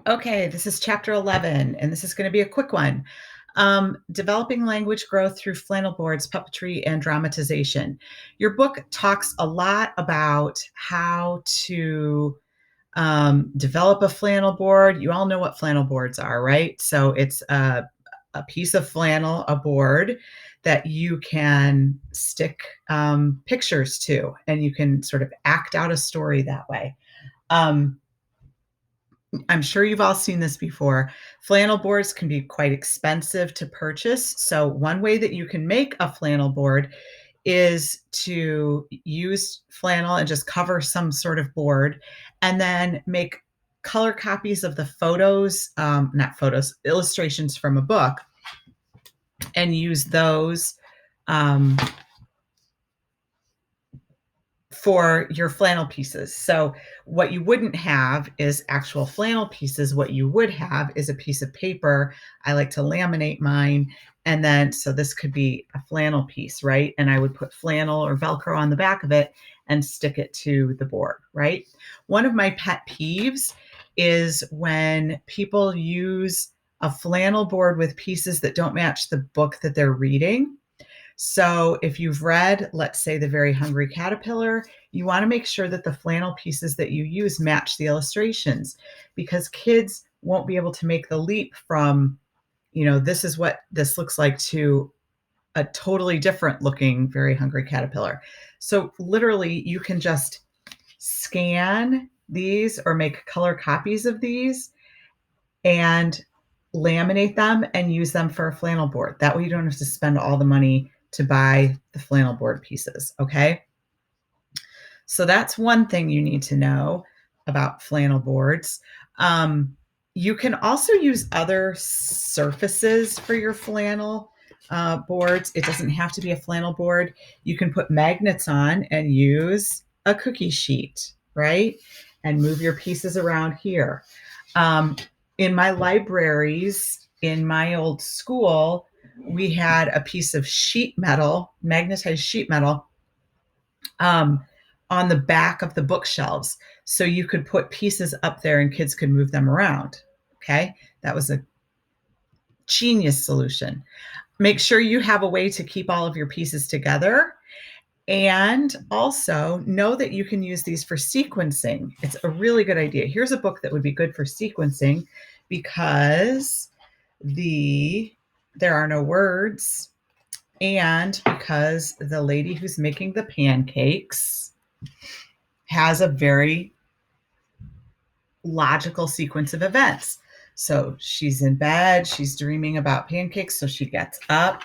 Okay, this is chapter 11, and this is going to be a quick one. Developing language growth through flannel boards, puppetry, and dramatization. Your book talks a lot about how to develop a flannel board. You all know what flannel boards are, right? So it's a piece of flannel, a board that you can stick pictures to, and you can sort of act out a story that way. Um, I'm sure you've all seen this before. Flannel boards can be quite expensive to purchase. So, one way that you can make a flannel board is to use flannel and just cover some sort of board and then make color copies of the photos, not photos, illustrations from a book, and use those um, for your flannel pieces. So what you wouldn't have is actual flannel pieces. What you would have is a piece of paper. I like to laminate mine. And then, so this could be a flannel piece, right? And I would put flannel or Velcro on the back of it and stick it to the board, right? One of my pet peeves is when people use a flannel board with pieces that don't match the book that they're reading. So if you've read, let's say, The Very Hungry Caterpillar, you want to make sure that the flannel pieces that you use match the illustrations, because kids won't be able to make the leap from, this is what this looks like, to a totally different looking Very Hungry Caterpillar. So literally you can just scan these or make color copies of these and laminate them and use them for a flannel board. That way you don't have to spend all the money to buy the flannel board pieces, okay? So that's one thing you need to know about flannel boards. You can also use other surfaces for your flannel boards. It doesn't have to be a flannel board. You can put magnets on and use a cookie sheet, right? And move your pieces around here. In my libraries, in my old school, we had a piece of sheet metal, magnetized sheet metal, um, on the back of the bookshelves. So you could put pieces up there and kids could move them around. Okay. That was a genius solution. Make sure you have a way to keep all of your pieces together. And also know that you can use these for sequencing. It's a really good idea. Here's a book that would be good for sequencing because there are no words, and because the lady who's making the pancakes has a very logical sequence of events. So she's in bed, she's dreaming about pancakes, so she gets up,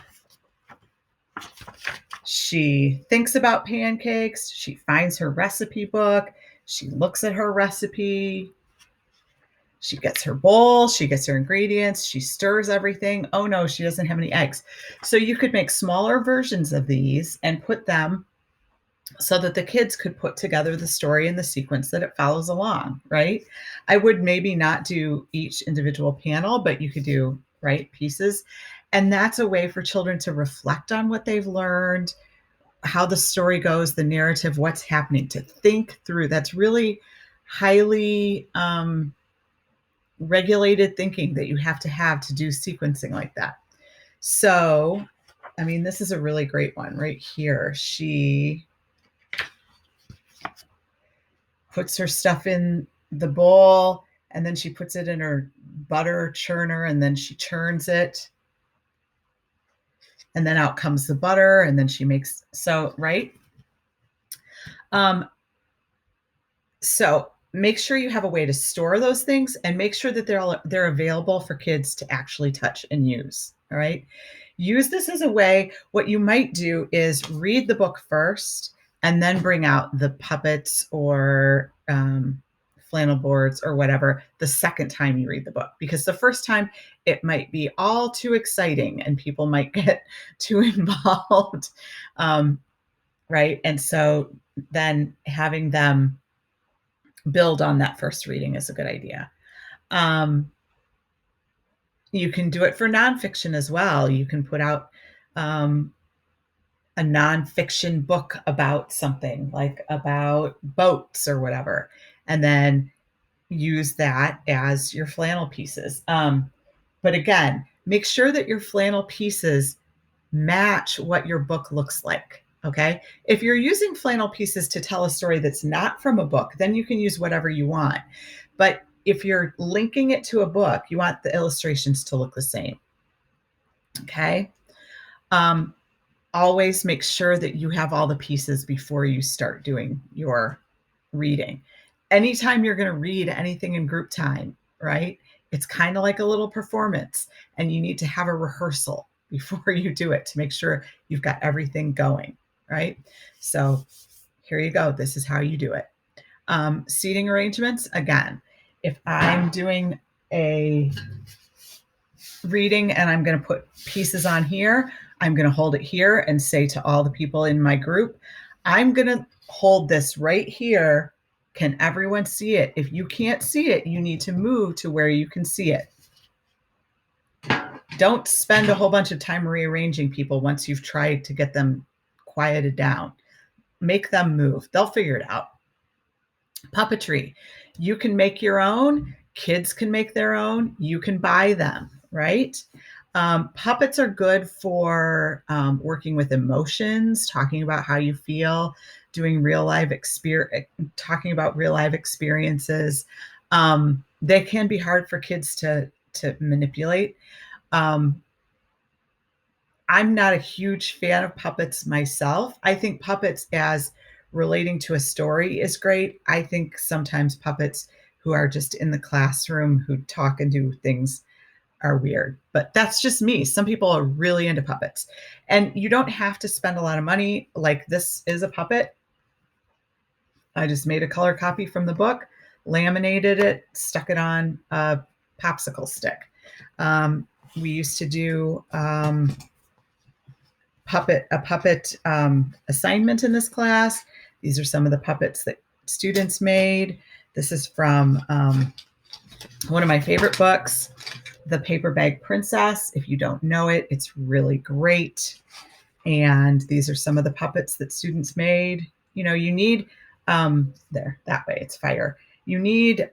she thinks about pancakes, she finds her recipe book, she looks at her recipe, she gets her bowl, she gets her ingredients, she stirs everything. Oh no, she doesn't have any eggs. So you could make smaller versions of these and put them so that the kids could put together the story in the sequence that it follows along, right? I would maybe not do each individual panel, but you could do, right, pieces. And that's a way for children to reflect on what they've learned, how the story goes, the narrative, what's happening, to think through. That's really highly regulated thinking that you have to do sequencing like that. So, I mean, this is a really great one right here. She puts her stuff in the bowl and then she puts it in her butter churner and then she churns it. And then out comes the butter and then she makes, so, right? So make sure you have a way to store those things and make sure that they're available for kids to actually touch and use. All right. Use this as a way. What you might do is read the book first and then bring out the puppets or flannel boards or whatever the second time you read the book, because the first time it might be all too exciting and people might get too involved. Right. And so then having them build on that first reading is a good idea. You can do it for nonfiction as well. You can put out a nonfiction book about something, like about boats or whatever. And then use that as your flannel pieces. But again, make sure that your flannel pieces match what your book looks like. Okay. If you're using flannel pieces to tell a story that's not from a book, then you can use whatever you want. But if you're linking it to a book, you want the illustrations to look the same. Okay. Um, Always make sure that you have all the pieces before you start doing your reading. Anytime you're going to read anything in group time, right? It's kind of like a little performance, and you need to have a rehearsal before you do it to make sure you've got everything going, right? So here you go. This is how you do it. Seating arrangements, again, if I'm doing a reading and I'm going to put pieces on here, I'm going to hold it here and say to all the people in my group, I'm going to hold this right here. Can everyone see it? If you can't see it, you need to move to where you can see it. Don't spend a whole bunch of time rearranging people once you've tried to get them quieted down. Make them move. They'll figure it out. Puppetry. You can make your own. Kids can make their own. You can buy them, right? Puppets are good for working with emotions, talking about how you feel, doing talking about real life experiences. They can be hard for kids to manipulate. I'm not a huge fan of puppets myself. I think puppets as relating to a story is great. I think sometimes puppets who are just in the classroom who talk and do things are weird, but that's just me. Some people are really into puppets, and you don't have to spend a lot of money. Like, this is a puppet. I just made a color copy from the book, laminated it, stuck it on a popsicle stick. We used to do a puppet assignment in this class. These are some of the puppets that students made. This is from one of my favorite books, The Paper Bag Princess. If you don't know it, it's really great. And these are some of the puppets that students made. You know, you need, there, that way, it's fire. You need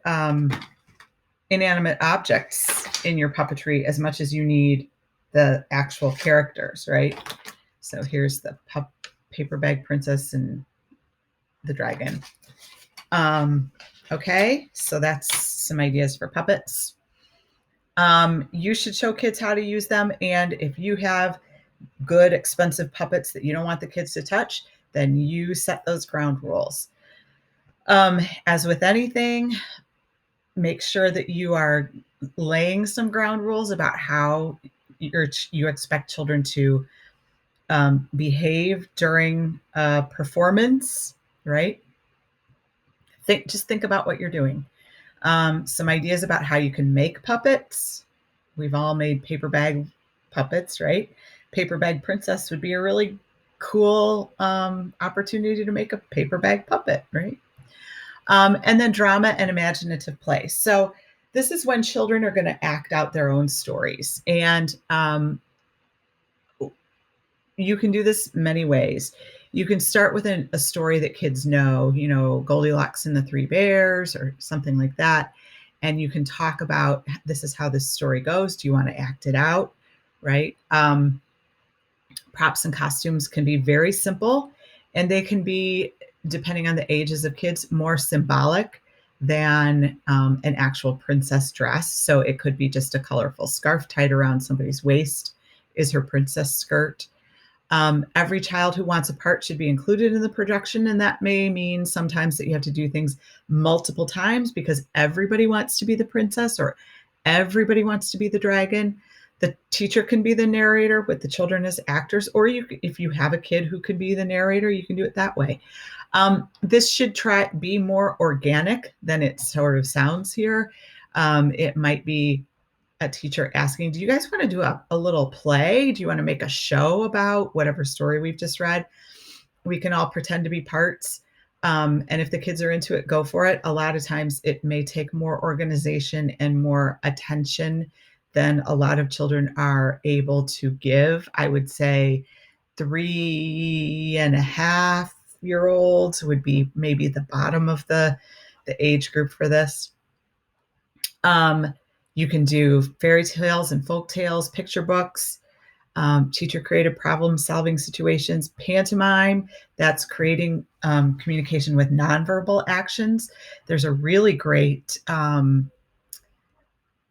inanimate objects in your puppetry as much as you need the actual characters, right? So here's the Paper Bag Princess and the dragon. Okay, so that's some ideas for puppets. You should show kids how to use them. And if you have good, expensive puppets that you don't want the kids to touch, then you set those ground rules. As with anything, make sure that you are laying some ground rules about how you expect children to behave during a performance, right? Just think about what you're doing. Some ideas about how you can make puppets. We've all made paper bag puppets, right? Paper Bag Princess would be a really cool opportunity to make a paper bag puppet, right? And then drama and imaginative play. So this is when children are going to act out their own stories. And you can do this many ways. You can start with a story that kids know, you know, Goldilocks and the Three Bears or something like that. And you can talk about, this is how this story goes. Do you want to act it out? Right? Props and costumes can be very simple, and they can be, depending on the ages of kids, more symbolic than an actual princess dress. So it could be just a colorful scarf tied around somebody's waist is her princess skirt. Every child who wants a part should be included in the production, and that may mean sometimes that you have to do things multiple times because everybody wants to be the princess or everybody wants to be the dragon. The teacher can be the narrator with the children as actors, or if you have a kid who could be the narrator, you can do it that way. This should be more organic than it sort of sounds here. It might be a teacher asking, do you guys want to do a little play? Do you want to make a show about whatever story we've just read? We can all pretend to be parts. And if the kids are into it, go for it. A lot of times it may take more organization and more attention than a lot of children are able to give. I would say 3.5-year-olds would be maybe the bottom of the age group for this. Um, you can do fairy tales and folk tales, picture books, teacher created problem solving situations, pantomime, that's creating communication with nonverbal actions. There's a really great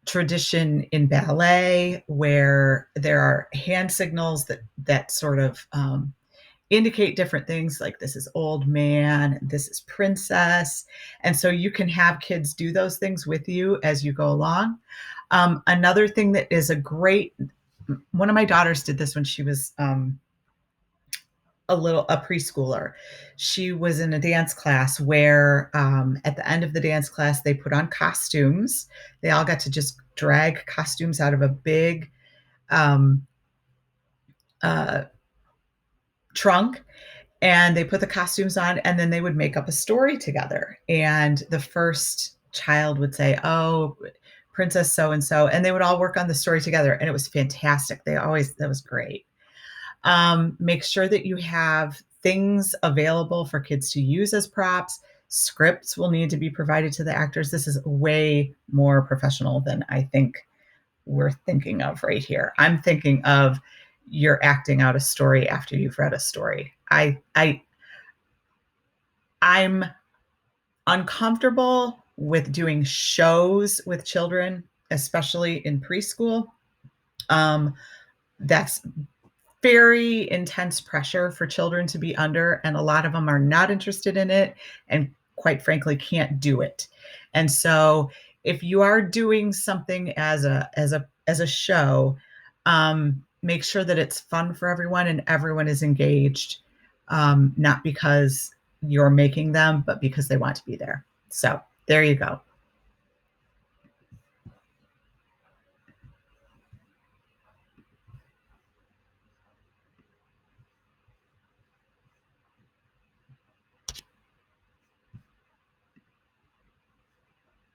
tradition in ballet where there are hand signals that sort of indicate different things, like this is old man, this is princess. And so you can have kids do those things with you as you go along. Another thing that is a great, one of my daughters did this when she was a preschooler. She was in a dance class where at the end of the dance class they put on costumes. They all got to just drag costumes out of a big um, uh, trunk, and they put the costumes on, and then they would make up a story together. And the first child would say, oh, princess so and so, and they would all work on the story together, and it was fantastic. That was great. Make sure that you have things available for kids to use as props. Scripts will need to be provided to the actors. This is way more professional than I think we're thinking of right here. I'm thinking of you're acting out a story after you've read a story. I'm uncomfortable with doing shows with children, especially in preschool. Um, that's very intense pressure for children to be under, and a lot of them are not interested in it and quite frankly can't do it. And so if you are doing something as a show, make sure that it's fun for everyone and everyone is engaged, not because you're making them, but because they want to be there. So there you go.